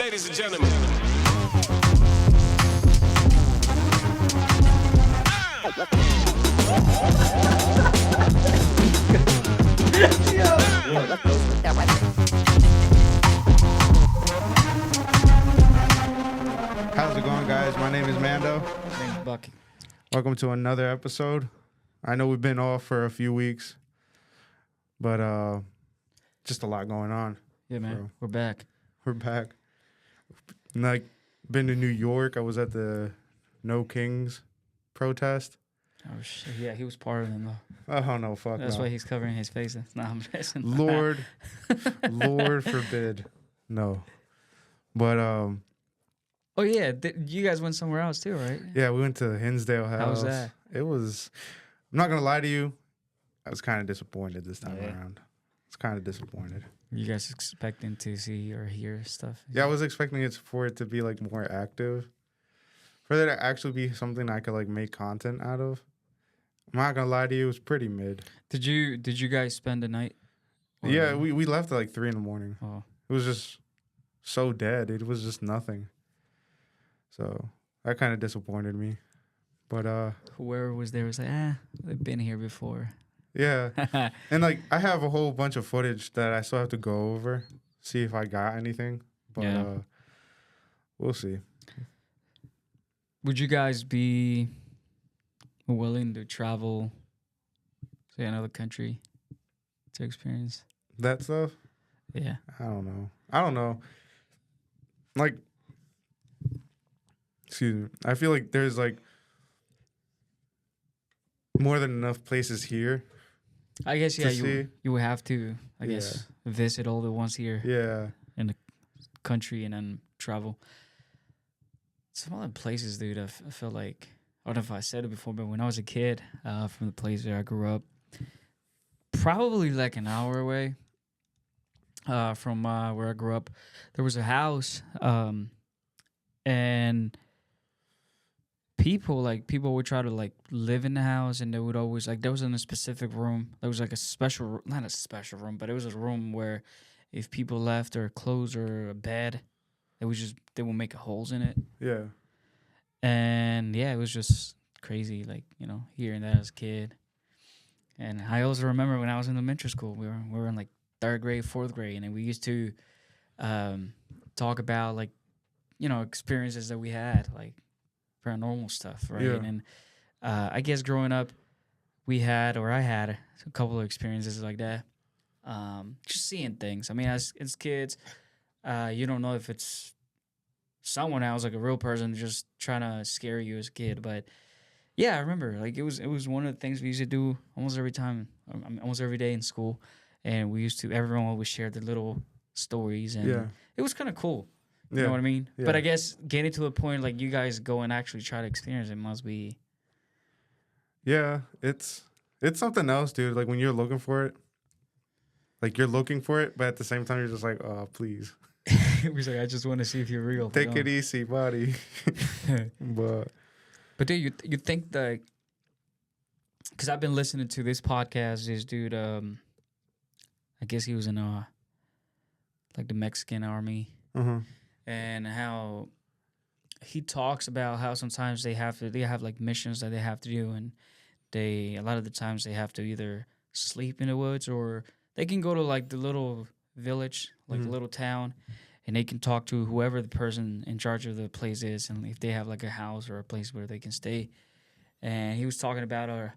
Ladies and gentlemen. How's it going, guys? My name is Mando. My name's Bucky. Welcome to another episode. I know we've been off for a few weeks, but just a lot going on. Yeah, man. So, we're back. we're back. Like, been to New York. I was at the No Kings protest. Oh, shit. Yeah, he was part of them, though. Oh, no, fuck That's no. why he's covering his face. Nah, I'm messing. Lord forbid. No. But, Oh, yeah. You guys went somewhere else, too, right? yeah, we went to Hinsdale House. How was that? It was, I'm not going to lie to you, I was kind of disappointed this time Yeah. around. I was kind of disappointed. You guys expecting to see or hear stuff? Yeah, I was expecting it for it to be like more active, for there to actually be something I could like make content out of. I'm not gonna lie to you, it was pretty mid. Did you guys spend the night? Or- Yeah, we left at like 3 a.m. Oh, It was just so dead. It was just nothing. So that kind of disappointed me. But whoever was there was like, they've been here before. yeah, and like I have a whole bunch of footage that I still have to go over, see if I got anything. But Yeah. We'll see. Would you guys be willing to travel to another country to experience? That stuff. Yeah. I don't know. Like, excuse me. I feel like there's like more than enough places here. I guess, yeah, To see. you would have to, I guess, visit all the ones here Yeah. in the country and then travel. Some other places, dude, I feel like, I don't know if I said it before, but when I was a kid, from the place where I grew up, probably like an hour away from where I grew up, there was a house, and people would try to like live in the house, and they would always like, there was in a specific room, there was like a special, not a special room, but it was a room where if people left their clothes or a bed, they would make holes in it. Yeah. And yeah, it was just crazy, like, hearing that as a kid. And I also remember when I was in elementary school, we were in like 3rd grade, 4th grade, and then we used to talk about like, experiences that we had, like paranormal stuff, right? Yeah. And I guess growing up, I had a couple of experiences like that. Just seeing things. I mean, as kids, you don't know if it's someone else, like a real person, just trying to scare you as a kid. But yeah, I remember, like, it was one of the things we used to do almost every time, almost every day in school, and everyone always shared their little stories, and it was kind of cool. You know what I mean? Yeah. But I guess getting to the point, like, you guys go and actually try to experience it must be. Yeah, it's something else, dude. Like when you're looking for it, but at the same time you're just like, oh, please. It was like, I just want to see if you're real. Take it easy, buddy. But dude, you think that? Because I've been listening to this podcast. This dude, I guess he was in like the Mexican army, and how he talks about how sometimes they have like missions that they have to do, and a lot of the times they have to either sleep in the woods or they can go to like the little village, like the little town, and they can talk to whoever the person in charge of the place is, and if they have like a house or a place where they can stay. And he was talking about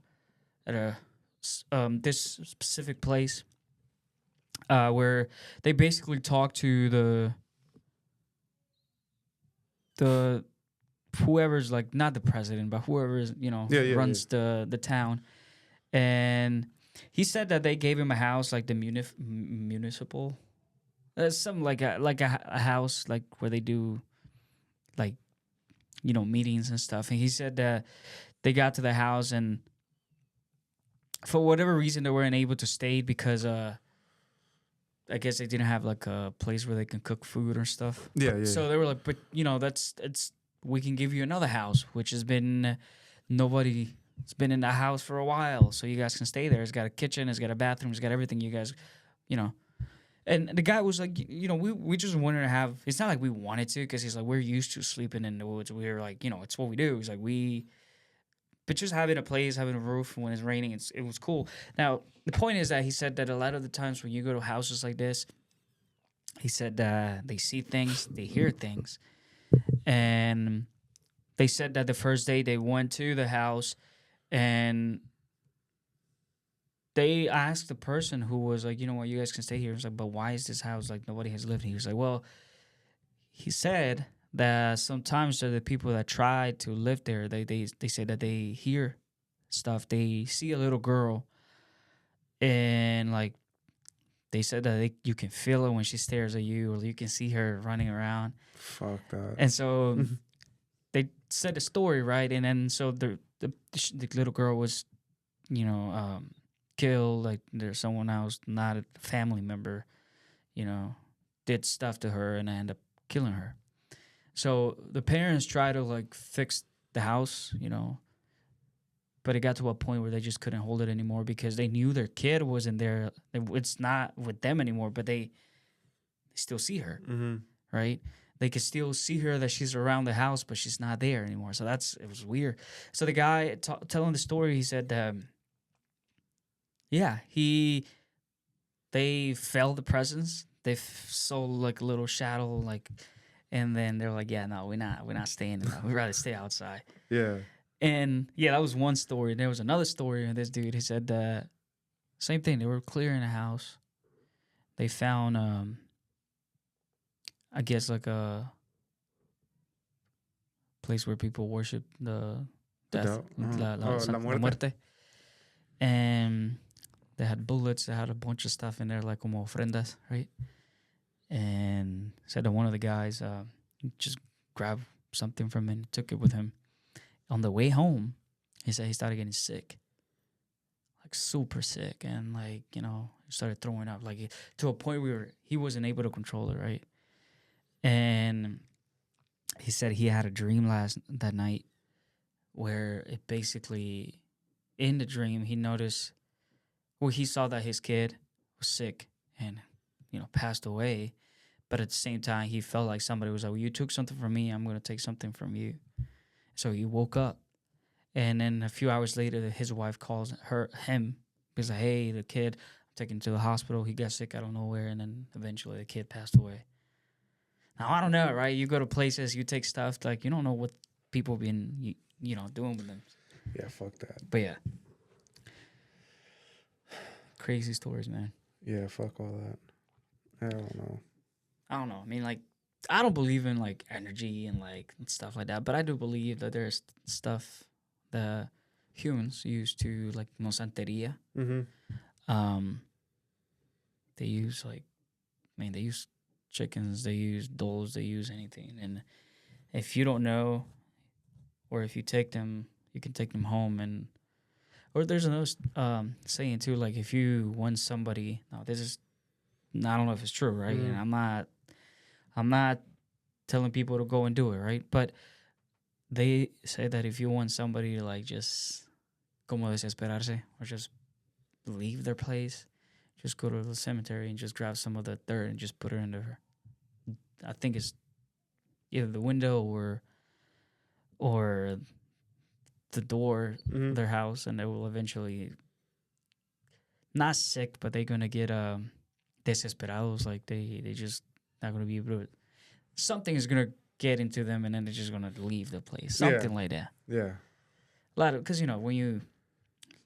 this specific place where they basically talk to the whoever's like, not the president, but whoever's runs the town. And he said that they gave him a house, like the municipal, something like a house, like where they do like meetings and stuff. And he said that they got to the house, and for whatever reason they weren't able to stay because I guess they didn't have like a place where they can cook food or stuff. Yeah. So they were like, but we can give you another house, which has been nobody It's been in the house for a while, so you guys can stay there. It's got a kitchen, it's got a bathroom, it's got everything you guys, And the guy was like, we just wanted to have. It's not like we wanted to, because he's like, we're used to sleeping in the woods. We're like, it's what we do. He's like, but just having a place, having a roof when it's raining, it was cool. Now the point is that he said that a lot of the times when you go to houses like this, he said they see things, they hear things, and they said that the first day they went to the house and they asked the person who was like, you know what, you guys can stay here. He was like, but why is this house like nobody has lived here? He was like, well, he said that sometimes the people that try to live there, they say that they hear stuff. They see a little girl, and like they said that you can feel her when she stares at you, or you can see her running around. Fuck that. And so they said the story, right? And then so the little girl was, killed. Like there's someone else, not a family member, did stuff to her and ended up killing her. So the parents tried to like fix the house, but it got to a point where they just couldn't hold it anymore because they knew their kid wasn't there. It's not with them anymore, but they still see her, right? They could still see her, that she's around the house, but she's not there anymore. So it was weird. So the guy telling the story, he said, they felt the presence. They saw like a little shadow, like, and then they're like, yeah, no, we're not staying in that. We'd rather stay outside. Yeah. And yeah, that was one story. There was another story of this dude. He said that same thing. They were clearing a house. They found, I guess, like a place where people worship the death, la muerte. And they had bullets. They had a bunch of stuff in there, like como ofrendas, right? And said that one of the guys just grabbed something from him and took it with him. On the way home, he said he started getting sick, like super sick, and like he started throwing up, like to a point where he wasn't able to control it, right? And he said he had a dream that night where it basically, in the dream, he noticed, he saw that his kid was sick and passed away, but at the same time he felt like somebody was like, well, you took something from me, I'm going to take something from you. So he woke up, and then a few hours later his wife calls him. He's like, hey, the kid, I'm taking him to the hospital, he got sick out of nowhere, and then eventually the kid passed away. Now I don't know, right? You go to places, you take stuff, like you don't know what people been doing with them. Yeah, fuck that. But yeah, crazy stories, man. Yeah, fuck all that. I don't know. I mean, like, I don't believe in like energy and like stuff like that, but I do believe that there's stuff that humans use to, like, santeria. They use they use chickens, they use dolls, they use anything, and if you don't know, or if you take them, you can take them home. Or there's another saying too, like if you want somebody, I don't know if it's true, right? And I'm not telling people to go and do it, right? But they say that if you want somebody to like just como desesperarse, or just leave their place, just go to the cemetery and just grab some of the dirt and just put her in there. I think it's either the window or the door of their house, and they will eventually, not sick, but they're gonna get desesperados, like they just not gonna be able to, something is gonna get into them, and then they're just gonna leave the place, something like that. Yeah, a lot of, because when you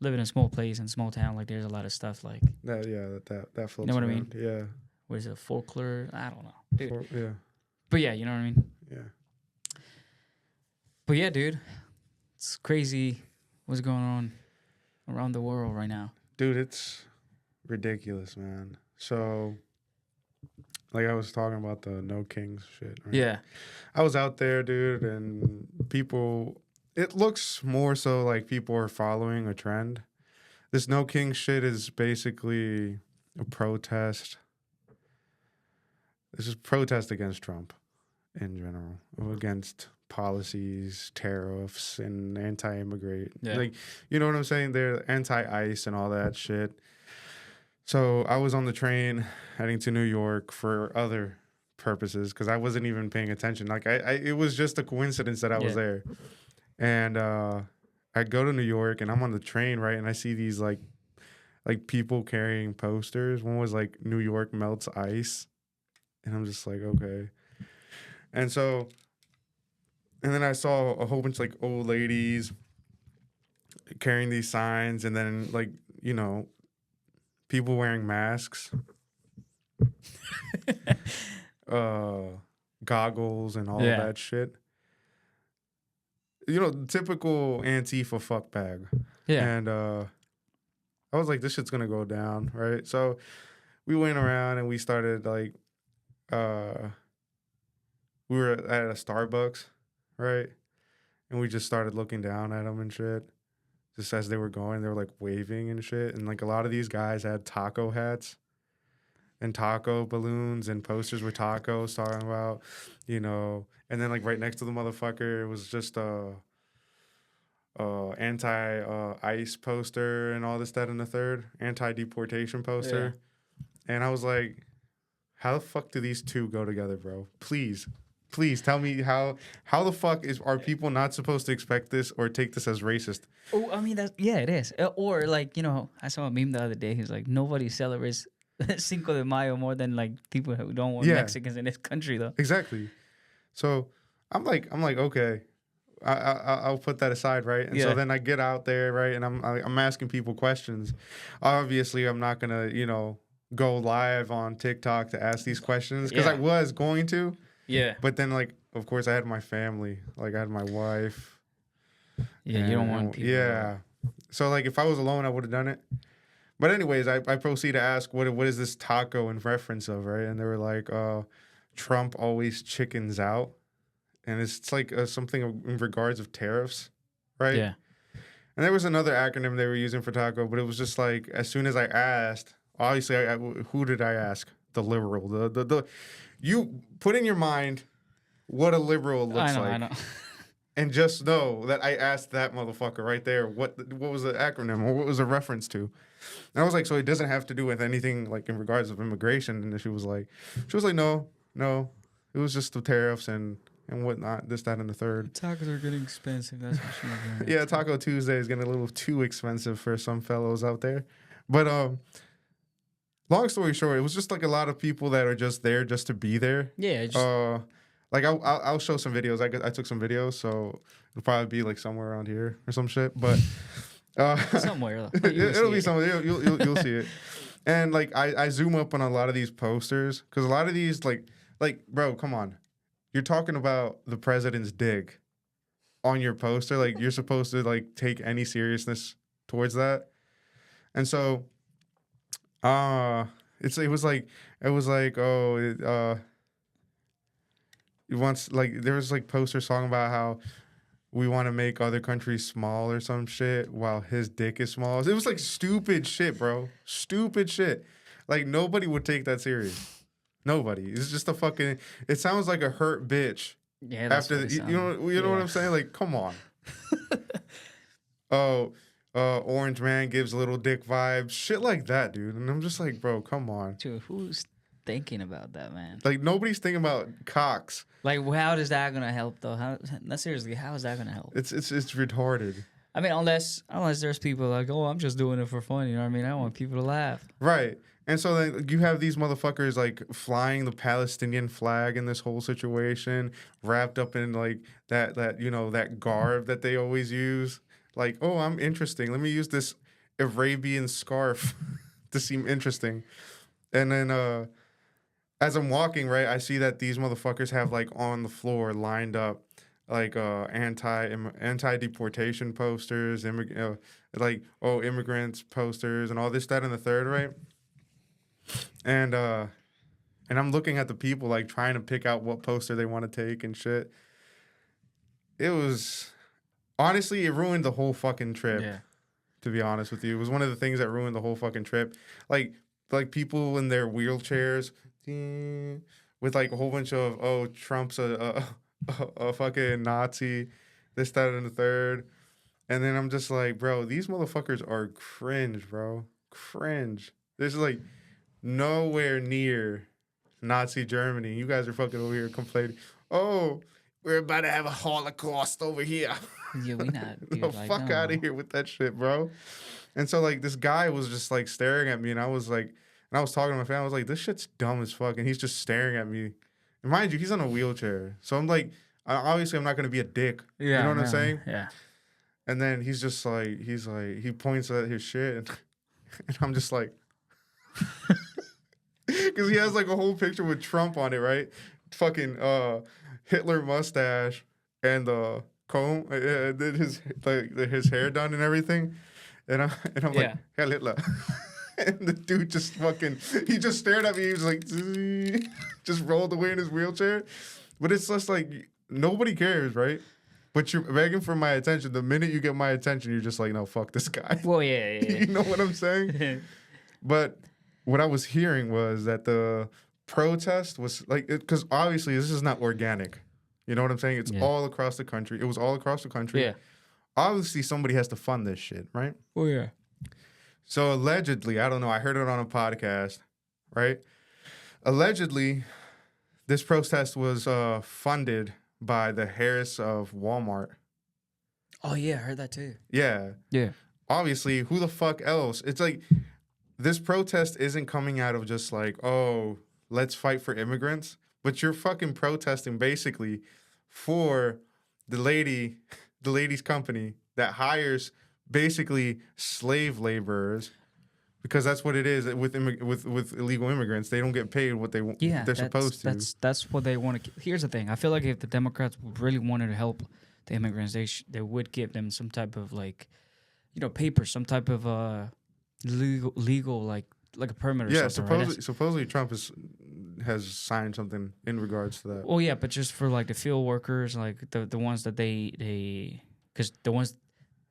live in a small place in a small town, like there's a lot of stuff like that. Yeah, that floats. You know what around. I mean? Yeah. What is it, folklore? I don't know, dude. Yeah. But yeah, you know what I mean? Yeah. But yeah, dude, it's crazy what's going on around the world right now. Dude, it's ridiculous, man. So, like I was talking about the no kings shit. Right? Yeah. I was out there, dude, and people, it looks more so like people are following a trend. This no king shit is basically a protest. This is protest against Trump in general, against policies, tariffs, and anti-immigrant. Yeah. Like, you know what I'm saying? They're anti-ICE and all that shit. So I was on the train heading to New York for other purposes because I wasn't even paying attention. Like it was just a coincidence that I was Yeah. there. And I go to New York and I'm on the train, right? And I see these like people carrying posters. One was like New York melts ice. And I'm just like, okay. And so and then I saw a whole bunch of like old ladies carrying these signs and then like, you know, people wearing masks, uh goggles and all of Yeah. that shit. You know, typical Antifa fuck bag. Yeah. And I was like, this shit's gonna go down, right? So we went around and we started like we were at a Starbucks, right? And we just started looking down at them and shit. Just as they were going, they were like waving and shit. And like a lot of these guys had taco hats and taco balloons and posters with tacos talking about, you know. And then like right next to the motherfucker, it was just anti ICE poster and all this, that, and the third anti deportation poster. And I was like, how the fuck do these two go together, bro? Please tell me how the fuck are people not supposed to expect this or take this as racist? Oh, I mean it is. Or like, you know, I saw a meme the other day. He's like, nobody celebrates Cinco de Mayo more than like people who don't want Yeah, Mexicans in this country, though. exactly. So I'm like okay, I'll put that aside, right? And so Yeah. then I get out there, right, and I'm asking people questions. Obviously, I'm not gonna, you know, go live on TikTok to ask these questions because I Yeah. was going to, Yeah. but then like of course I had my family, like I had my wife. Yeah. You don't want people. Yeah. So like if I was alone, I would have done it. But anyways, I proceed to ask what is this taco in reference of, right? And they were like, Trump always chickens out. And it's like something in regards of tariffs, right? Yeah. And there was another acronym they were using for taco, but it was just like as soon as I asked, obviously, who did I ask? The liberal. The you put in your mind what a liberal looks like, I know. and just know that I asked that motherfucker right there what was the acronym or what was a reference to. And I was like, so it doesn't have to do with anything like in regards of immigration. And she was like, no, it was just the tariffs and whatnot, this, that, and the third. Tacos are getting expensive. That's what she was doing. Yeah, Taco Tuesday is getting a little too expensive for some fellows out there. But long story short, it was just like a lot of people that are just there just to be there. Yeah. Like I'll show some videos. I took some videos, so it'll probably be like somewhere around here or some shit. But somewhere. it'll be somewhere. You'll see it. And like I zoom up on a lot of these posters because a lot of these like bro, come on. You're talking about the president's dick on your poster. Like you're supposed to like take any seriousness towards that. And so, it was like it wants like there was like posters talking about how we want to make other countries small or some shit while his dick is small. It was like stupid shit, bro. Stupid shit. Like nobody would take that serious. Nobody. It's just a fucking. It sounds like a hurt bitch. Yeah. That's After you know what I'm saying? Like, come on. Oh, Orange Man gives little dick vibes, shit like that, dude. And I'm just like, bro, come on. Dude, who's thinking about that, man? Like nobody's thinking about cocks. Like, how is that gonna help, though? Seriously, how is that gonna help? It's retarded. I mean, unless there's people like, oh, I'm just doing it for fun. You know what I mean? I want people to laugh. Right. And so then you have these motherfuckers like flying the Palestinian flag in this whole situation, wrapped up in like that you know that garb that they always use. Like, oh, I'm interesting. Let me use this Arabian scarf to seem interesting. And then as I'm walking, right, I see that these motherfuckers have like on the floor lined up like anti deportation posters, immigrants posters, and all this, that, and the third, right? And I'm looking at the people like trying to pick out what poster they want to take and shit. It was honestly, it ruined the whole fucking trip. Yeah. To be honest with you, it was one of the things that ruined the whole fucking trip. Like people in their wheelchairs with like a whole bunch of Trump's a fucking Nazi, this, that, and the third. And then I'm just like, bro, these motherfuckers are cringe, bro. Cringe. This is like nowhere near Nazi Germany. You guys are fucking over here complaining. Oh, we're about to have a Holocaust over here. Yeah, we not. Dude, The like, fuck no. out of here with that shit, bro. And so like this guy was just like staring at me, and I was like, and I was talking to my family. I was like, this shit's dumb as fuck, and he's just staring at me. And mind you, he's on a wheelchair, so I'm like, obviously I'm not gonna be a dick. Yeah, you know what I'm saying? Yeah. And then he's like, he points at his shit, and I'm just like, because he has like a whole picture with Trump on it, right? Fucking Hitler mustache and the comb, did his hair done and everything, and I'm like, Hell Hitler. And the dude just he just stared at me. He was like, just rolled away in his wheelchair. But it's just like, nobody cares, right? But you're begging for my attention. The minute you get my attention, you're just like, no, fuck this guy. Well, yeah. You know what I'm saying? But what I was hearing was that the protest was like, because obviously this is not organic. You know what I'm saying? It's all across the country. It was all across the country. Yeah. Obviously, somebody has to fund this shit, right? Oh, yeah. So allegedly, I don't know, I heard it on a podcast, right? Allegedly, this protest was funded by the Harris of Walmart. Oh, yeah, I heard that too. Yeah. Yeah. Obviously, who the fuck else? It's like, this protest isn't coming out of just like, oh, let's fight for immigrants, but you're fucking protesting basically for the lady's company that hires basically slave laborers, because that's what it is with illegal immigrants. They don't get paid what they're supposed to. That's what they want to. Here's the thing. I feel like if the Democrats really wanted to help the immigrants, they would give them some type of like, paper, some type of legal like a permit or something. Supposedly Trump has signed something in regards to that. Well, yeah, but just for like the field workers, like the ones that they because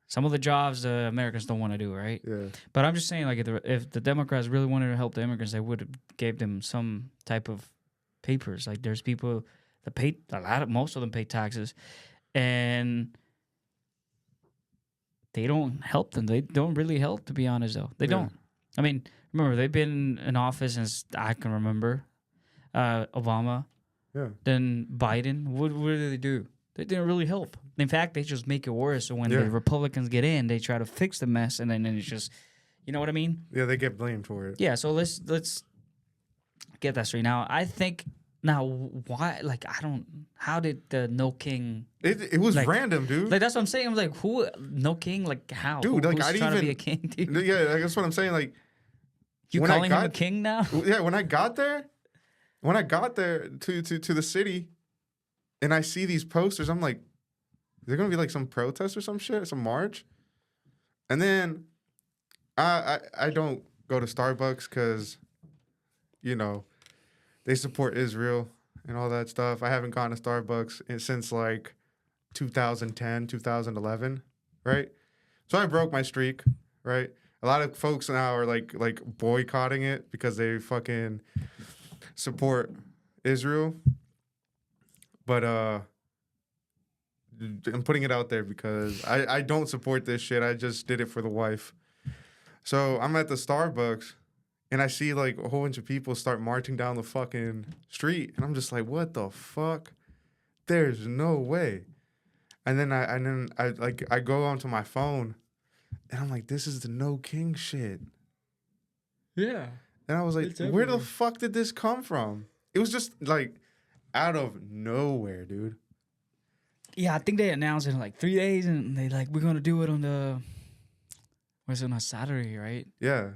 some of the jobs the Americans don't want to do, right? Yeah. But I'm just saying, like, if the Democrats really wanted to help the immigrants, they would have gave them some type of papers. Like, there's people that pay most of them pay taxes, and they don't help them. They don't really help, to be honest, though. They don't. I mean, remember, they've been in office since I can remember. Obama. Yeah. Then Biden. What did they do? They didn't really help. In fact, they just make it worse. So when the Republicans get in, they try to fix the mess, and then it's just, you know what I mean? Yeah, they get blamed for it. Yeah. So let's get that straight. Now, I think why? Like, I don't. How did the No King? It was random, dude. Like, that's what I'm saying. I'm like, who? No King? Like, how? Dude, like, who's trying to be a king, dude? Yeah, that's what I'm saying. Like, you calling him a king now? Yeah. When I got there to the city, and I see these posters, I'm like, is there gonna be like some protest or some shit, some march? And then I don't go to Starbucks because, they support Israel and all that stuff. I haven't gone to Starbucks since like 2010, 2011, right? So I broke my streak, right? A lot of folks now are like boycotting it because they fucking support Israel. But I'm putting it out there because I don't support this shit. I just did it for the wife. So I'm at the Starbucks, and I see like a whole bunch of people start marching down the fucking street, and I'm just like, what the fuck? There's no way. And then I go onto my phone, and I'm like, this is the No King shit. Yeah. And I was like, where the fuck did this come from? It was just like out of nowhere, dude. Yeah, I think they announced it in like 3 days, and they like, we're gonna do it on on a Saturday, right? Yeah.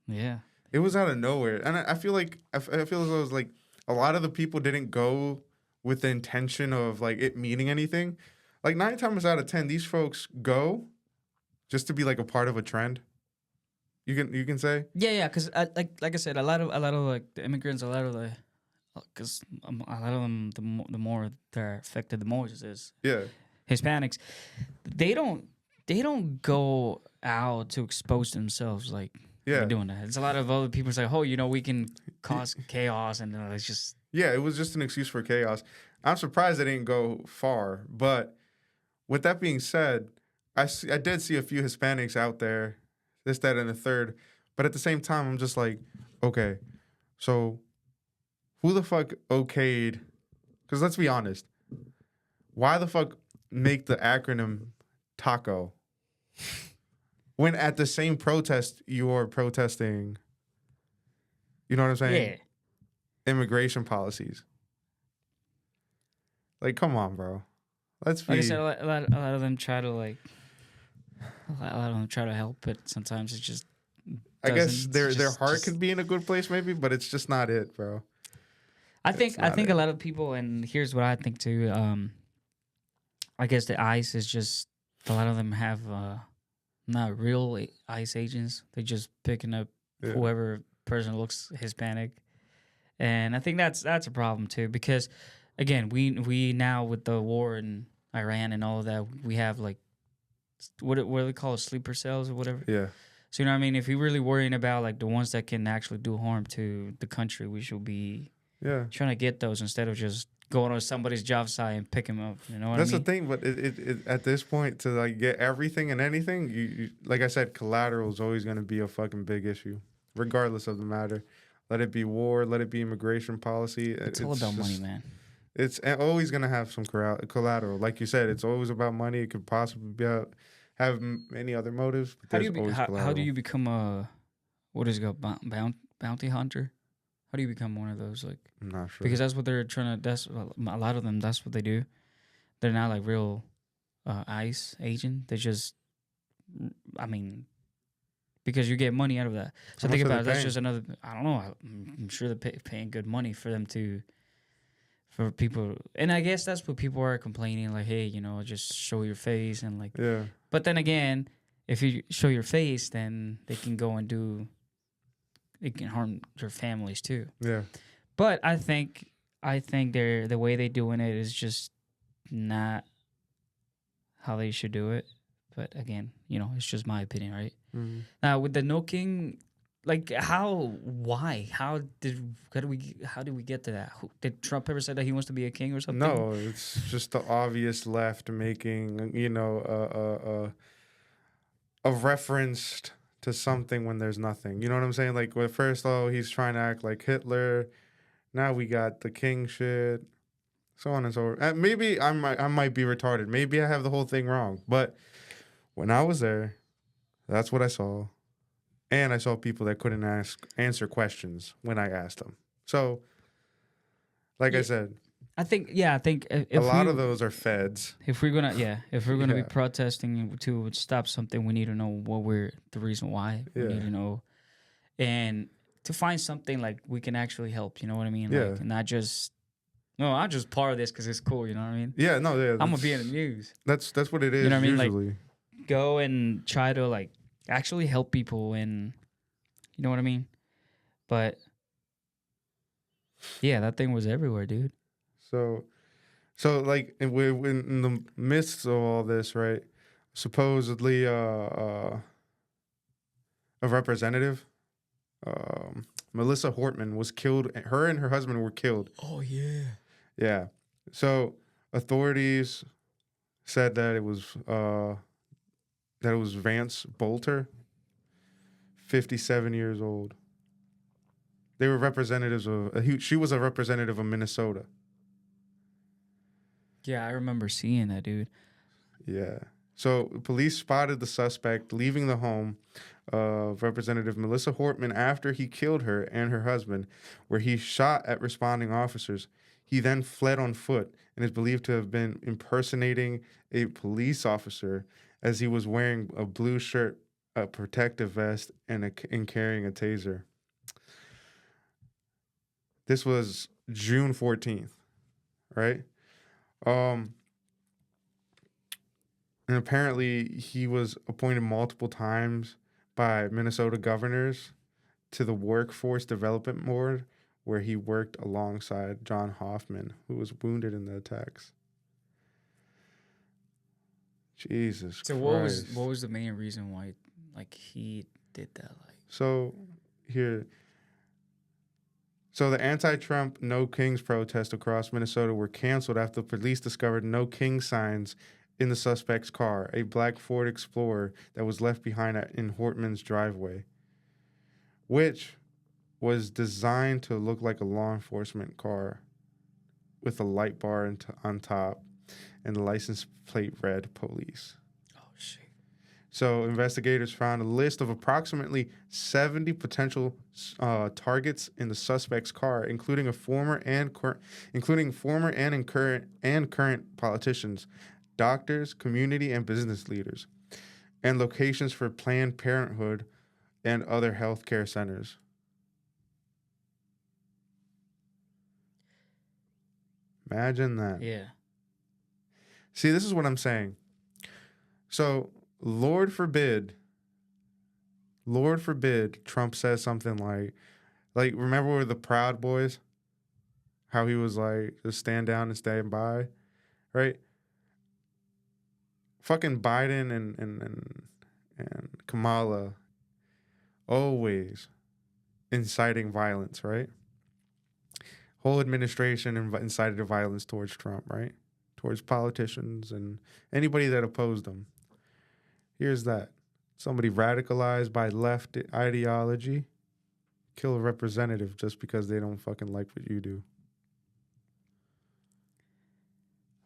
Yeah. It was out of nowhere, and I feel like I feel as though it was like a lot of the people didn't go with the intention of like it meaning anything. Like 9 times out of 10, these folks go just to be like a part of a trend. You can say. Yeah, because like I said, a lot of like the immigrants, because a lot of them, the more they're affected, the more it is. Yeah. Hispanics, they don't go out to expose themselves like they're doing that. It's a lot of other people say, oh, we can cause chaos, and it's just. Yeah, it was just an excuse for chaos. I'm surprised they didn't go far, but with that being said, I did see a few Hispanics out there, this, that, and the third, But at the same time, I'm just like, okay, so who the fuck okayed? Because let's be honest, why the fuck make the acronym TACO when at the same protest you're protesting, you know what I'm saying? Yeah. Immigration policies. Like, come on, bro. Let's Like I be. said, a lot of them try to like, a lot of them try to help, but sometimes it just I guess doesn't. their heart could be in a good place, maybe, but it's just not it, bro. I think It's not a it. lot of people, and here's what I think too. I guess the ICE is just a lot of them have not real ICE agents. They're just picking up Yeah. whoever person looks Hispanic, and I think that's a problem too. Because again, we now with the war in Iran and all of that, we have like what do they call it, sleeper cells or whatever. Yeah. So you know what I mean? If we're really worrying about like the ones that can actually do harm to the country, we should be Yeah. trying to get those instead of just going to somebody's job site and pick them up. You know what That's I mean? the thing, but it at this point to like get everything and anything, you like I said, collateral is always going to be a fucking big issue, regardless of the matter. Let it be war, let it be immigration policy. It's all about money, man. It's always going to have some collateral. Like you said, it's always about money. It could possibly be have many other motives. But How do you become a what is it called, bounty hunter? How do you become one of those? Like, I'm not sure. because that's what they're trying to. That's a lot of them. That's what they do. They're not like real ICE agent. They just, I mean, because you get money out of that. So How think much are about it. they That's paying? just another. I don't know. I'm sure they're paying good money for them to, for people. And I guess that's what people are complaining. Like, hey, you know, just show your face and like. Yeah. But then again, if you show your face, then they can go and do. It can harm their families too. Yeah. But I think the way they doing it is just not how they should do it. But again, you know, it's just my opinion, right? Mhm. Now with the no king, like why, how did we get to that? Did Trump ever say that he wants to be a king or something? No, it's just the obvious left making, a reference to something when there's nothing. You know what I'm saying? Like, at first, he's trying to act like Hitler. Now we got the king shit, so on and so forth. Maybe I might be retarded. Maybe I have the whole thing wrong. But when I was there, that's what I saw. And I saw people that couldn't answer questions when I asked them. So, like I said, I think if a lot of those are feds. If we're gonna be Yeah. protesting to stop something, we need to know the reason why. We need Yeah. to know, and to find something like we can actually help. You know what I mean? Yeah. Like, not just I'll just part of this because it's cool. You know what I mean? Yeah, no, yeah. I'm gonna be in the news. That's what it is. You know what I mean? Like, usually. go and try to like actually help people, and you know what I mean. But yeah, that thing was everywhere, dude. So like in the midst of all this, right? Supposedly, a representative, Melissa Hortman, was killed. Her and her husband were killed. Oh yeah. Yeah. So authorities said that it was Vance Bolter, 57 years old. They were representatives of. She was a representative of Minnesota. Yeah, I remember seeing that, dude. Yeah. So police spotted the suspect leaving the home of Representative Melissa Hortman after he killed her and her husband, where he shot at responding officers. He then fled on foot and is believed to have been impersonating a police officer as he was wearing a blue shirt, a protective vest, and carrying a taser. This was June 14th, right? And apparently he was appointed multiple times by Minnesota governors to the Workforce Development Board, where he worked alongside John Hoffman, who was wounded in the attacks. Jesus So Christ. what was the main reason why like he did that? Like, So the anti-Trump No Kings protests across Minnesota were canceled after the police discovered no king signs in the suspect's car, a black Ford Explorer that was left behind in Hortman's driveway. which was designed to look like a law enforcement car with a light bar on top and the license plate read police. Oh, shit. So investigators found a list of approximately 70 potential targets in the suspect's car, including former and current politicians, doctors, community and business leaders, and locations for Planned Parenthood and other healthcare centers. Imagine that. Yeah. See, this is what I'm saying. So, Lord forbid Trump says something like remember with the Proud Boys? How he was like, just stand down and stand by, right? Fucking Biden and Kamala always inciting violence, right? Whole administration incited violence towards Trump, right? Towards politicians and anybody that opposed him. Here's that. Somebody radicalized by left ideology kill a representative just because they don't fucking like what you do.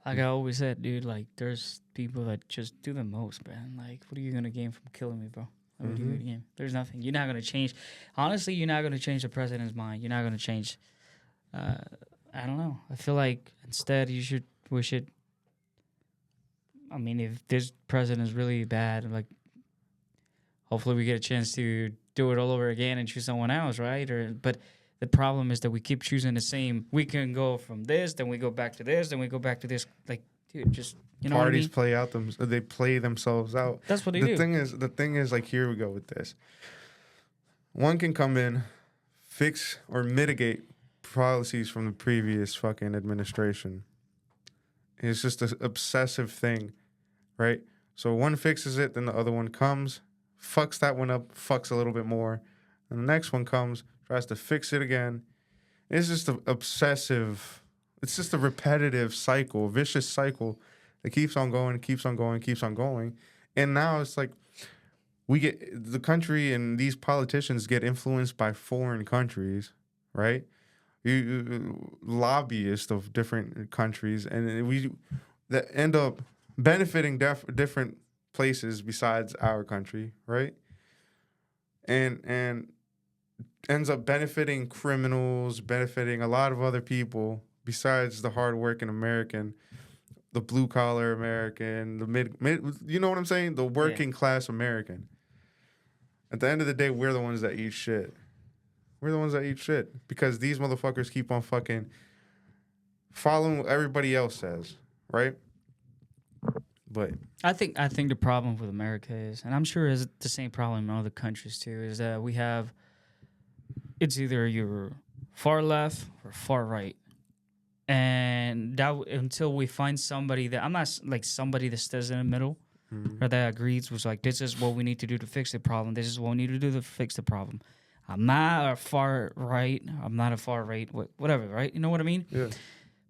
Like I always said, dude, like there's people that just do the most, man. Like, what are you gonna gain from killing me, bro? Like, what are you gonna gain? There's nothing. You're not gonna change. Honestly, you're not gonna change the president's mind. You're not gonna change. I don't know. I feel like instead we should. I mean, if this president is really bad, like, hopefully we get a chance to do it all over again and choose someone else, right? But the problem is that we keep choosing the same. We can go from this, then we go back to this, then we go back to this. Like, dude, just parties play out they play themselves out. That's what they do. The thing is, like, here we go with this. One can come in, fix or mitigate policies from the previous fucking administration. It's just an obsessive thing, right? So one fixes it, then the other one comes, fucks that one up, fucks a little bit more, and the next one comes, tries to fix it again. It's just an obsessive, it's just a repetitive cycle, vicious cycle that keeps on going, keeps on going, keeps on going. And now it's like the country and these politicians get influenced by foreign countries, right? Lobbyists of different countries, and we that end up benefiting different places besides our country, right? And ends up benefiting criminals, benefiting a lot of other people besides the hardworking American, the blue collar American, the mid, you know what I'm saying? The working class American. At the end of the day, we're the ones that eat shit. We're the ones that eat shit because these motherfuckers keep on fucking following what everybody else says, right? But I think the problem with America is, and I'm sure it's the same problem in other countries too, is that it's either you're far left or far right, and that until we find somebody that I'm not like somebody that stays in the middle or that agrees with like this is what we need to do to fix the problem. This is what we need to do to fix the problem. I'm not a far right. I'm not a far right. Whatever, right? You know what I mean? yeah,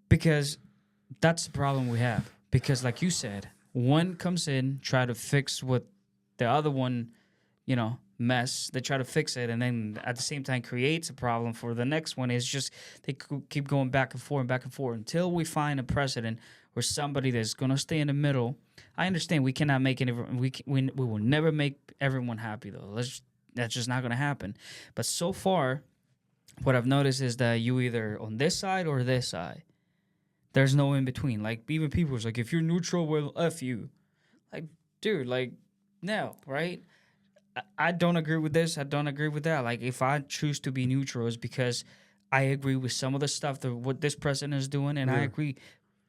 Because that's the problem we have. Because like you said, one comes in, try to fix what the other one, mess. They try to fix it, and then at the same time creates a problem for the next one. It's just they keep going back and forth until we find a precedent or somebody that's gonna stay in the middle. I understand we cannot make we will never make everyone happy though. That's just not gonna happen. But so far, what I've noticed is that you either on this side or this side. There's no in between. Like even people is like, if you're neutral, well, F you. Like, dude, like, no, right? I don't agree with this. I don't agree with that. Like, if I choose to be neutral, it's because I agree with some of the stuff that what this president is doing, and I agree.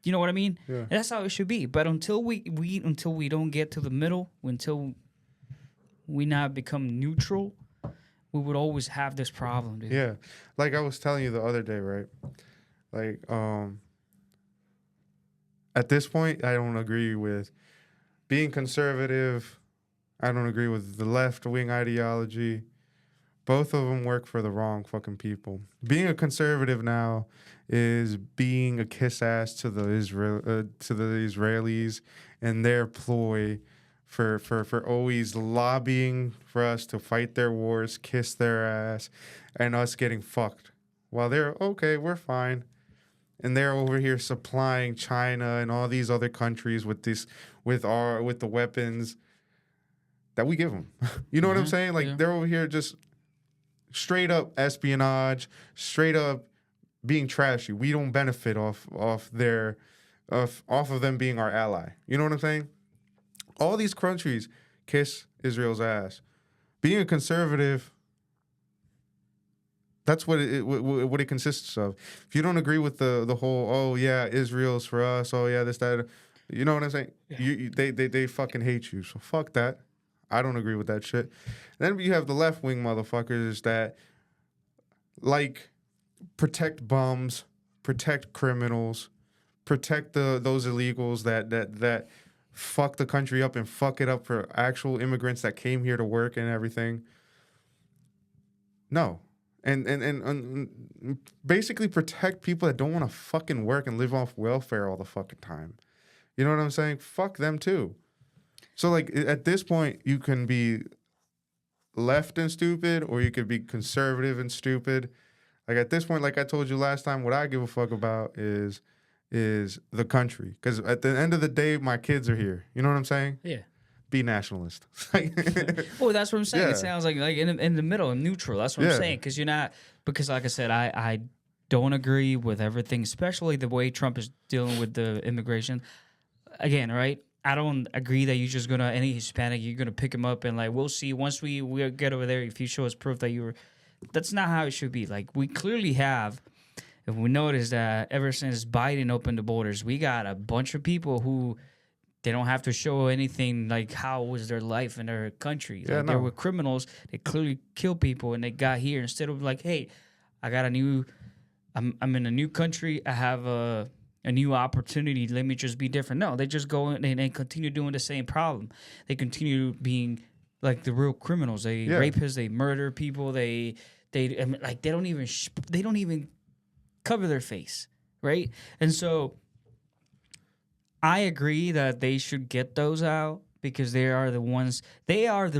You know what I mean? Yeah. And that's how it should be. But until we don't get to the middle, until we not become neutral, we would always have this problem, dude. Yeah. Like I was telling you the other day, right? Like, at this point, I don't agree with being conservative. I don't agree with the left-wing ideology. Both of them work for the wrong fucking people. Being a conservative now is being a kiss ass to the Israelis and their ploy for always lobbying for us to fight their wars, kiss their ass, and us getting fucked. While they're okay, we're fine. And they're over here supplying China and all these other countries with the weapons that we give them. You know what I'm saying? Like they're over here just straight up espionage, straight up being trashy. We don't benefit off of them being our ally. You know what I'm saying? All these countries kiss Israel's ass. Being a conservative, that's what it consists of. If you don't agree with the whole, oh yeah, Israel's for us, oh yeah, this, that, you know what I'm saying? Yeah. They fucking hate you. So fuck that. I don't agree with that shit. Then you have the left wing motherfuckers that like protect bums, protect criminals, protect those illegals that fuck the country up and fuck it up for actual immigrants that came here to work and everything. No. And basically protect people that don't want to fucking work and live off welfare all the fucking time. You know what I'm saying? Fuck them too. So like at this point, you can be left and stupid, or you could be conservative and stupid. Like at this point, like I told you last time, what I give a fuck about is the country. Because at the end of the day, my kids are here. You know what I'm saying? Yeah. Be nationalist. Well, that's what I'm saying. Yeah. It sounds like in the middle, neutral. That's what I'm saying. Because you're not, because like I said, I don't agree with everything, especially the way Trump is dealing with the immigration. Again, right? I don't agree that you're just gonna, any Hispanic, you're gonna pick him up and like, we'll see once we get over there, if you show us proof that you were, that's not how it should be. Like we clearly have, if we notice that ever since Biden opened the borders, we got a bunch of people who they don't have to show anything like how was their life in their country. Yeah, like, They were criminals. They clearly killed people and they got here instead of like, hey, I got I'm in a new country. I have a new opportunity. Let me just be different. No, they just go in and they continue doing the same problem. They continue being like the real criminals. They rapists. They murder people. They I mean, like they don't even cover their face, right? And so I agree that they should get those out because they are the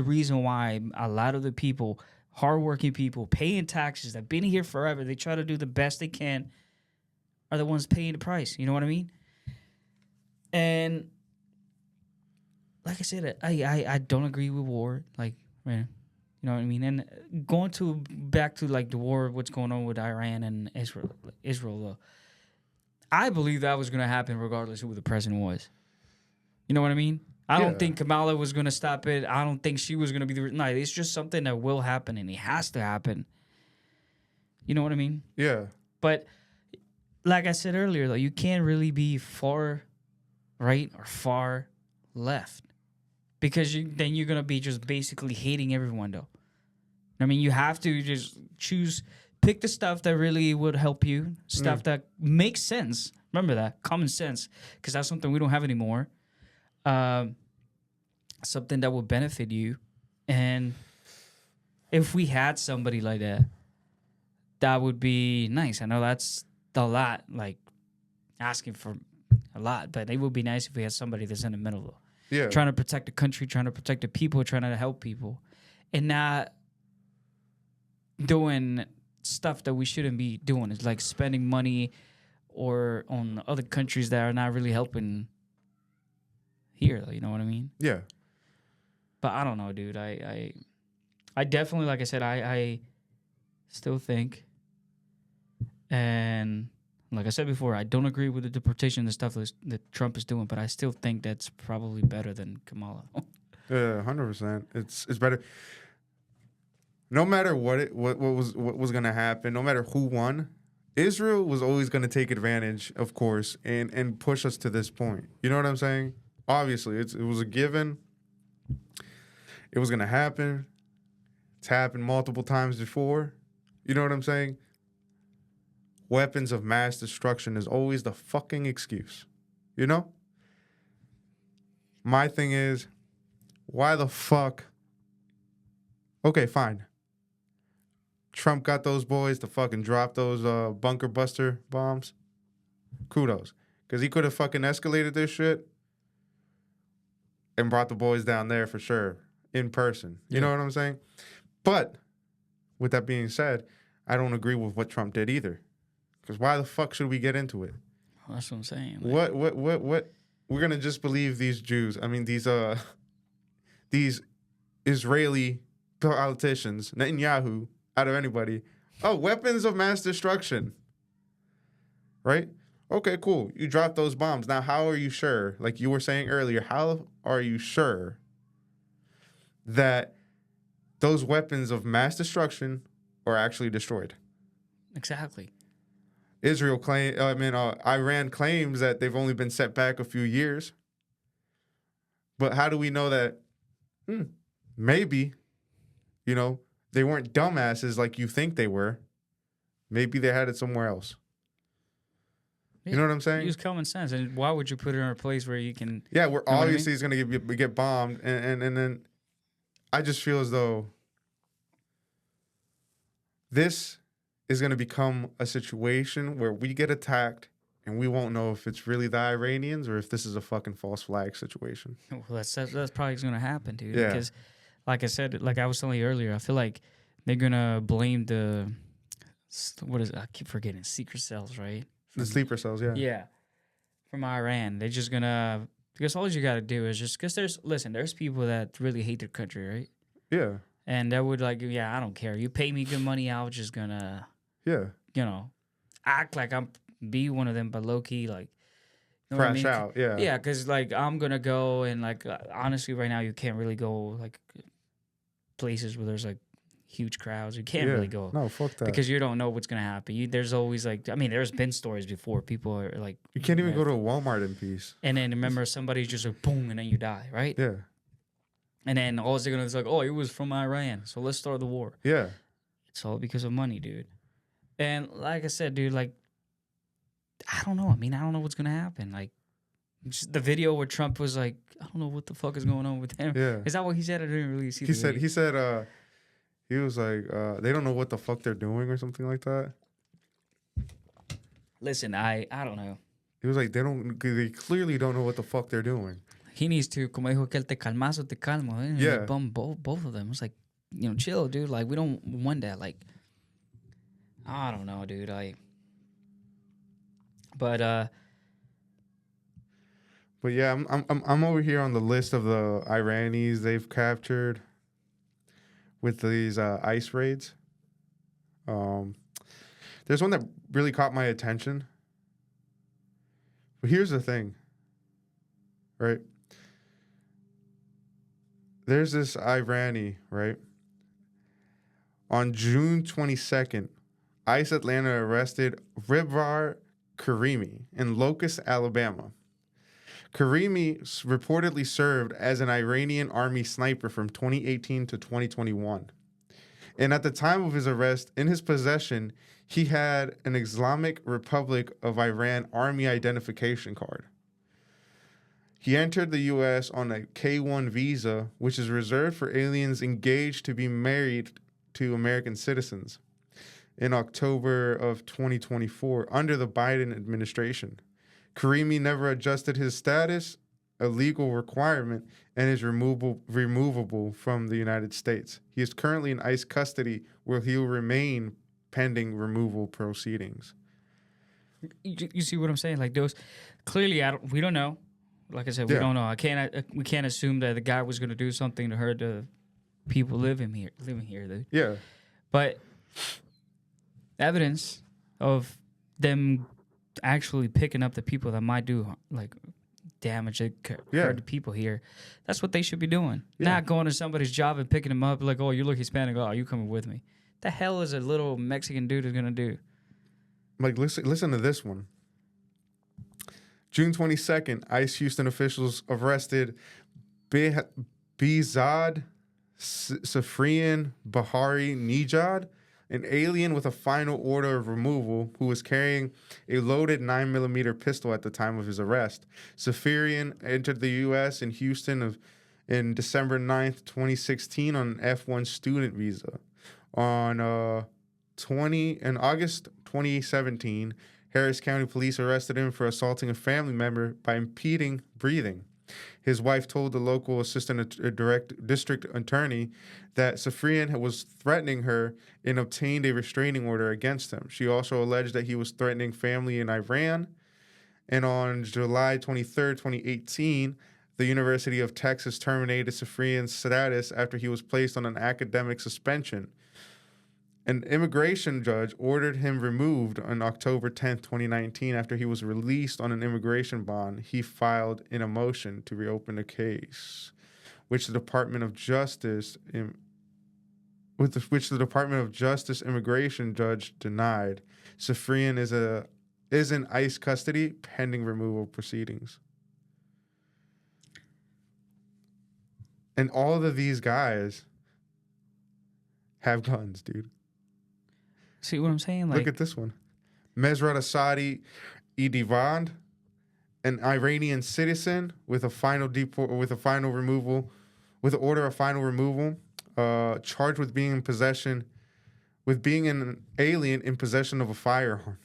reason why a lot of the people, hardworking people, paying taxes, that have been here forever, they try to do the best they can, are the ones paying the price. You know what I mean? And like I said, I don't agree with war. Like, man, you know what I mean? And going back to like the war, what's going on with Iran and Israel though. I believe that was going to happen regardless of who the president was. You know what I mean? I don't think Kamala was going to stop it. I don't think she was going to be no, it's just something that will happen and it has to happen. You know what I mean? Yeah. But like I said earlier, though, you can't really be far right or far left because then you're going to be just basically hating everyone, though. I mean, you have to just pick the stuff that really would help you, stuff that makes sense. Remember that, common sense, because that's something we don't have anymore. Something that would benefit you. And if we had somebody like that, that would be nice. I know that's a lot, like asking for a lot, but it would be nice if we had somebody that's in the middle, though. Yeah. Trying to protect the country, trying to protect the people, trying to help people, and not doing stuff that we shouldn't be doing. It's like spending money or on other countries that are not really helping here, you know what I mean? Yeah. But I don't know, dude. I definitely, like I said, I still think, and like I said before, I don't agree with the deportation and the stuff that Trump is doing, but I still think that's probably better than Kamala. Yeah, 100%. It's better. No matter what was gonna happen, no matter who won, Israel was always gonna take advantage, of course, and push us to this point. You know what I'm saying? Obviously, it was a given. It was gonna happen. It's happened multiple times before. You know what I'm saying? Weapons of mass destruction is always the fucking excuse. You know? My thing is, why the fuck? Okay, fine. Trump got those boys to fucking drop those bunker buster bombs. Kudos. Because he could have fucking escalated this shit. and brought the boys down there for sure in person. You know what I'm saying? But with that being said, I don't agree with what Trump did either. Because why the fuck should we get into it? Well, that's what I'm saying. Like, what? We're gonna just believe these Jews. I mean, these Israeli politicians, Netanyahu, out of anybody. Oh, weapons of mass destruction. Right? Okay, cool. You dropped those bombs. Now, how are you sure? Like you were saying earlier, how are you sure that those weapons of mass destruction are actually destroyed? Exactly. Iran claims that they've only been set back a few years. But how do we know that? Maybe, they weren't dumbasses like you think they were. Maybe they had it somewhere else. Yeah, you know what I'm saying? Use common sense. And why would you put it in a place where you can... Yeah, where obviously it's going to get bombed. And then I just feel as though this is going to become a situation where we get attacked and we won't know if it's really the Iranians or if this is a fucking false flag situation. Well, that's probably going to happen, dude. Yeah. Because, like I said, like I was telling you earlier, I feel like they're going to blame I keep forgetting, secret cells, right? The sleeper cells, yeah. Yeah. From Iran. They're just going to... Because all you got to do is just... Because there's people that really hate their country, right? Yeah. And that would I don't care. You pay me good money, I'm just going to... Yeah. Act like I'm be one of them, but low key, like, you know crash what I mean? Out, yeah. Yeah, because, like, I'm going to go and, like, honestly, right now, you can't really go, like, places where there's, like, huge crowds. You can't really go. No, fuck that. Because you don't know what's going to happen. There's always, like, there's been stories before. People are, like... You can't even go to a Walmart in peace. And then, remember, somebody's just like, boom, and then you die, right? Yeah. And then all they're going to is like, oh, it was from Iran, so let's start the war. Yeah. It's all because of money, dude. And like I said, dude, like, I don't know. I don't know what's going to happen. Like, just the video where Trump was like, I don't know what the fuck is going on with him. Yeah. Is that what he said? I didn't really see He said, he was like, they don't know what the fuck they're doing or something like that. Listen, I don't know. He was like, they clearly don't know what the fuck they're doing. He needs to, como dijo que el te calmazo te calmo. Yeah. Like, bum both of them. It's like, chill, dude. Like, we don't want that. Like, I don't know, dude. But yeah, I'm over here on the list of the Iranis they've captured with these ICE raids. There's one that really caught my attention. But here's the thing, right? There's this Irani, right? On June 22nd, ICE Atlanta arrested Ribrar Karimi in Locust, Alabama. Karimi reportedly served as an Iranian army sniper from 2018 to 2021. And at the time of his arrest, in his possession, he had an Islamic Republic of Iran army identification card. He entered the U.S. on a K-1 visa, which is reserved for aliens engaged to be married to American citizens, in October of 2024 under the Biden administration. Karimi never adjusted his status, a legal requirement, and is removable from the United States. He is currently in ICE custody where he will remain pending removal proceedings. You see what I'm saying? Like, those, clearly, we don't know. Like I said, we don't know. We can't assume that the guy was going to do something to hurt the people living here, dude. Yeah. But evidence of them actually picking up the people that might do, like, damage that hurt the people here, that's what they should be doing. Yeah. Not going to somebody's job and picking them up like, oh, you look Hispanic, oh, you coming with me. The hell is a little Mexican dude is going to do? Like, listen to this one. June 22nd, ICE Houston officials arrested Behzad Safrian Bahari Nijad, an alien with a final order of removal who was carrying a loaded 9mm pistol at the time of his arrest. Safarian entered the U.S. in Houston in December 9th, 2016 on an F1 student visa. On in August 2017, Harris County Police arrested him for assaulting a family member by impeding breathing. His wife told the local district attorney that Safrian was threatening her and obtained a restraining order against him. She also alleged that he was threatening family in Iran. And on July 23rd, 2018, the University of Texas terminated Safrian's status after he was placed on an academic suspension. An immigration judge ordered him removed on October 10th, 2019, after he was released on an immigration bond. He filed in a motion to reopen the case, which the Department of Justice immigration judge denied. Safrian is in ICE custody pending removal proceedings. And all of these guys have guns, dude. See what I'm saying? Look at this one. Mesrat Asadi Edivand, an Iranian citizen with an order of final removal, charged with being an alien in possession of a firearm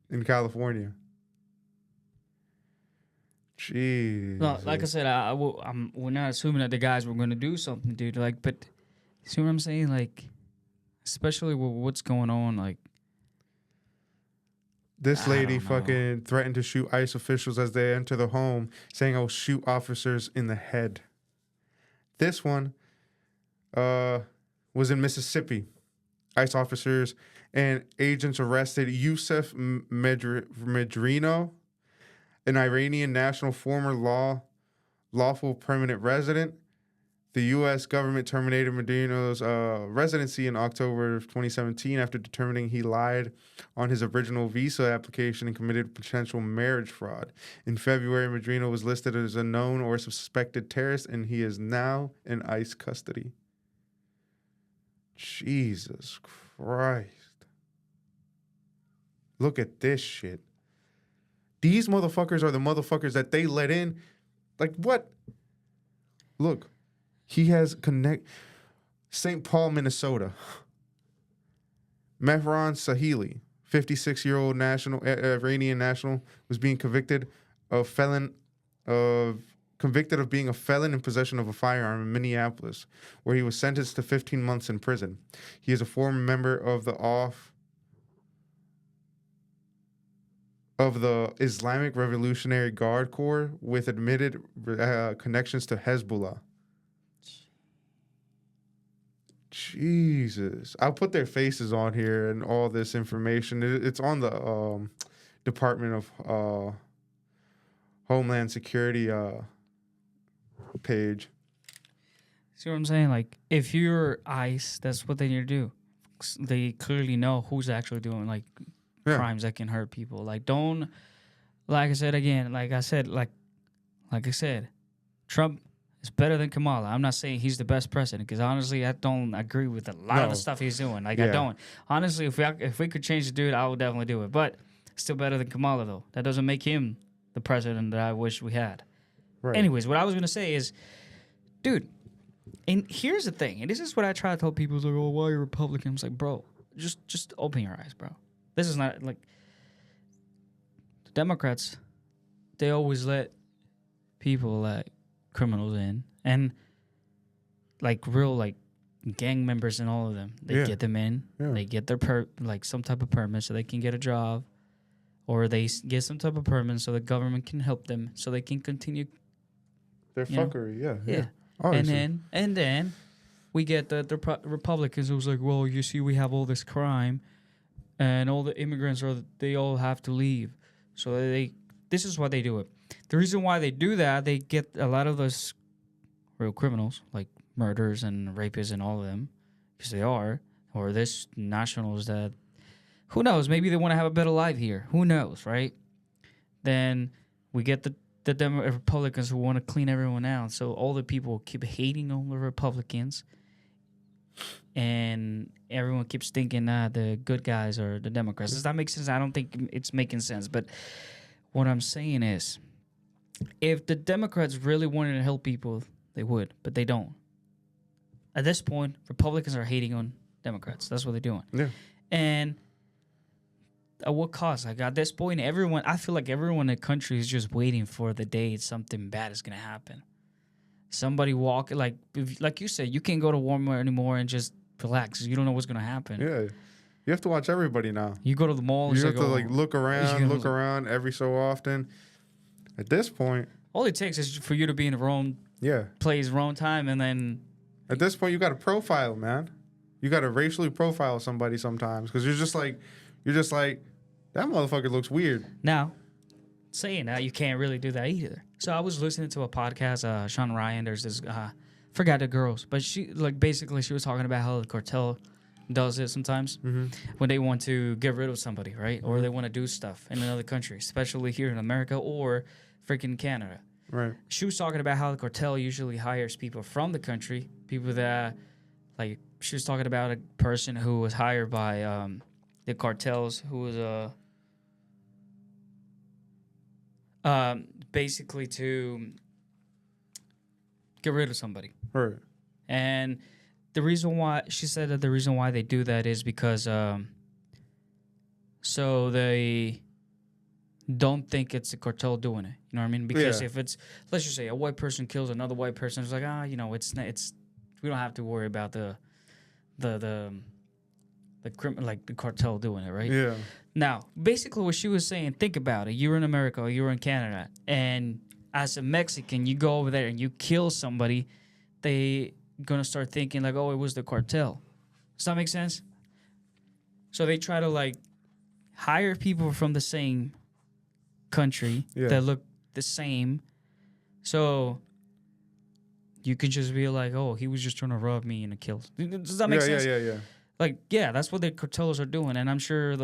in California. Jeez. No, like I said, we're not assuming that the guys were going to do something, dude. Like, but see what I'm saying? Like, especially with what's going on, like. This lady fucking threatened to shoot ICE officials as they enter the home, saying, "I'll shoot officers in the head." This one was in Mississippi. ICE officers and agents arrested Yusuf Medrino, an Iranian national, former lawful permanent resident. The U.S. government terminated Medrino's residency in October of 2017 after determining he lied on his original visa application and committed potential marriage fraud. In February, Medrino was listed as a known or suspected terrorist, and he is now in ICE custody. Jesus Christ. Look at this shit. These motherfuckers are the motherfuckers that they let in. Like, what? Look. He has St. Paul, Minnesota. Mehran Sahili, 56-year-old Iranian national, was being convicted of being a felon in possession of a firearm in Minneapolis, where he was sentenced to 15 months in prison. He is a former member of the Islamic Revolutionary Guard Corps with admitted connections to Hezbollah. Jesus. I'll put their faces on here and all this information. It's on the Department of Homeland Security page. See what I'm saying? Like, if you're ICE, that's what they need to do. They clearly know who's actually doing, like, crimes that can hurt people. Like, don't, like I said, Trump is better than Kamala. I'm not saying he's the best president, because honestly, I don't agree with a lot of the stuff he's doing. Like, I don't. Honestly, if we could change the dude, I would definitely do it. But still better than Kamala, though. That doesn't make him the president that I wish we had. Right. Anyways, what I was going to say is, dude, and here's the thing, and this is what I try to tell people. It's like, oh, why are you Republican? It's like, bro, just open your eyes, bro. This is not, like, the Democrats, they always let people, like, criminals in, and like real, like, gang members and all of them, they get them in, they get their some type of permit so they can get a job, or they get some type of permit so the government can help them so they can continue their fuckery. And then we get the Republicans who's like, well, you see, we have all this crime and all the immigrants they all have to leave, so this is why they do it. The reason why they do that, they get a lot of those real criminals, like murderers and rapists and all of them, because they are, or this nationals that, who knows, maybe they want to have a better life here. Who knows, right? Then we get the Republicans who want to clean everyone out. So all the people keep hating on the Republicans, and everyone keeps thinking the good guys are the Democrats. Does that make sense? I don't think it's making sense. But what I'm saying is, if the Democrats really wanted to help people, they would, but they don't. At this point, Republicans are hating on Democrats. That's what they're doing. Yeah. And At what cost? Like at this point, I feel like everyone in the country is just waiting for the day something bad is gonna happen. Somebody like you said, you can't go to Walmart anymore and just relax. You don't know what's gonna happen. Yeah, you have to watch everybody now. You go to the mall. You have to like look around every so often. At this point, all it takes is for you to be in the wrong place, wrong time, and then at this point you got to profile, man. You got to racially profile somebody sometimes because you're just like that motherfucker looks weird. Now, saying that, you can't really do that either. So I was listening to a podcast, Sean Ryan. There's this, forgot the girls, but she basically she was talking about how the cartel does it sometimes when they want to get rid of somebody, right? Or they want to do stuff in another country, especially here in America or freaking Canada. Right. She was talking about how the cartel usually hires people from the country, people that, like, she was talking about a person who was hired by the cartels, who was basically to get rid of somebody. Right. And the reason why she said that the reason why they do that is because so they don't think it's the cartel doing it. You know what I mean? Because if it's, let's just say a white person kills another white person, it's like, it's we don't have to worry about the cartel doing it, right? Yeah. Now, basically what she was saying, think about it. You're in America or you're in Canada, and as a Mexican, you go over there and you kill somebody, they gonna start thinking like, oh, it was the cartel. Does that make sense? So they try to hire people from the same country that look the same. So you can just be like, oh, he was just trying to rob me and it kills. Does that make sense? Yeah. That's what the cartels are doing. And I'm sure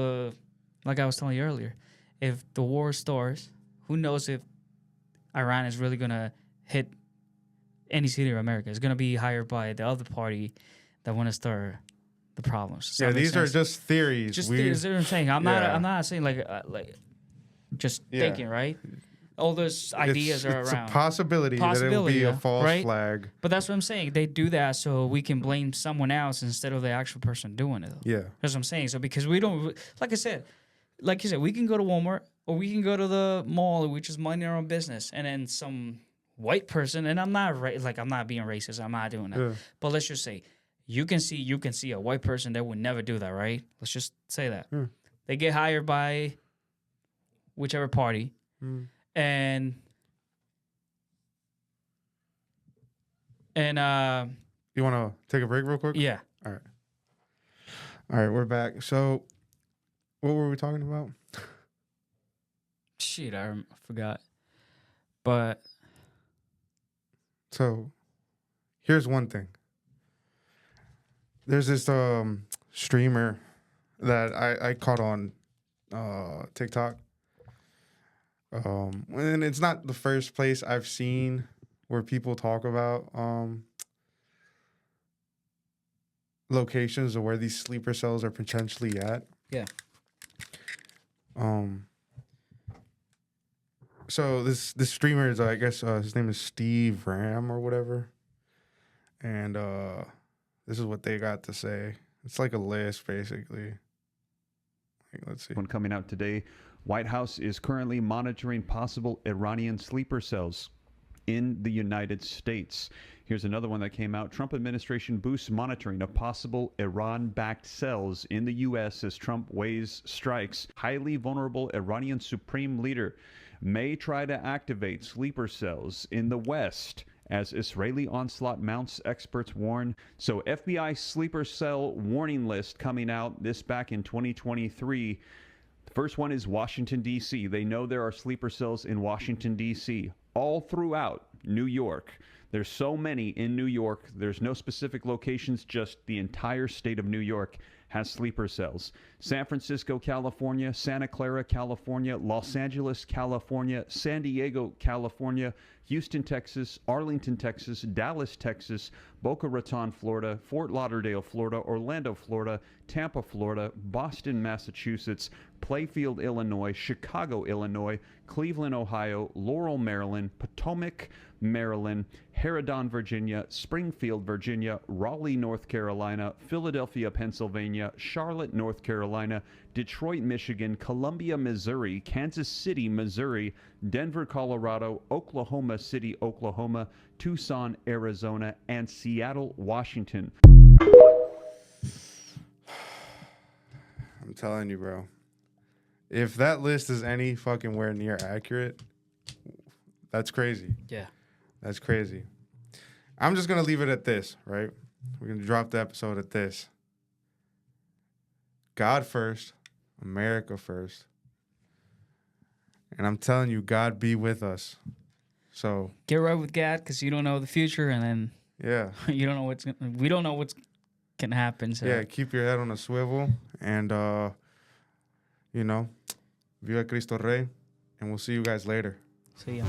like I was telling you earlier, if the war starts, who knows if Iran is really going to hit any city of America. It's going to be hired by the other party that want to start the problems. These are just theories. Just theories. What I'm saying. I'm not saying just thinking, right? All those ideas are around. It's a possibility that it will be a false flag. But that's what I'm saying. They do that so we can blame someone else instead of the actual person doing it. Yeah. That's what I'm saying. So because we don't, like you said, we can go to Walmart or we can go to the mall, which is minding our own business, and then some white person, and I'm not I'm not being racist. I'm not doing that. Yeah. But let's just say you can see a white person that would never do that, right? Let's just say that. Yeah. They get hired by whichever party. And you want to take a break real quick? Yeah. All right, we're back. So what were we talking about? Shit, I forgot. But so here's one thing. There's this streamer that I caught on TikTok. And it's not the first place I've seen where people talk about locations of where these sleeper cells are potentially at. Yeah. So this streamer is, I guess his name is Steve Ram or whatever, and this is what they got to say. It's like a list basically. Let's see. One coming out today. White House is currently monitoring possible Iranian sleeper cells in the United States. Here's another one that came out. Trump administration boosts monitoring of possible Iran-backed cells in the U.S. as Trump weighs strikes. Highly vulnerable Iranian supreme leader may try to activate sleeper cells in the West as Israeli onslaught mounts, experts warn. So FBI sleeper cell warning list coming out, this back in 2023. First one is Washington, D.C. They know there are sleeper cells in Washington, D.C. all throughout New York. There's so many in New York. There's no specific locations, just the entire state of New York has sleeper cells. San Francisco, California, Santa Clara, California, Los Angeles, California, San Diego, California, Houston, Texas, Arlington, Texas, Dallas, Texas, Boca Raton, Florida, Fort Lauderdale, Florida, Orlando, Florida, Tampa, Florida, Boston, Massachusetts, Playfield, Illinois, Chicago, Illinois, Cleveland, Ohio, Laurel, Maryland, Potomac, Maryland, Harridan, Virginia, Springfield, Virginia, Raleigh, North Carolina, Philadelphia, Pennsylvania, California, Charlotte, North Carolina, Detroit, Michigan, Columbia, Missouri, Kansas City, Missouri, Denver, Colorado, Oklahoma City, Oklahoma, Tucson, Arizona, and Seattle, Washington. I'm telling you, bro. If that list is any fucking where near accurate, that's crazy. Yeah. That's crazy. I'm just going to leave it at this, right? We're going to drop the episode at this. God first, America first. And I'm telling you, God be with us. So Get right with God, because you don't know the future, and then yeah. you don't know we don't know what's can happen. So Yeah, keep your head on a swivel and, you know, Viva Cristo Rey. And we'll see you guys later. see ya.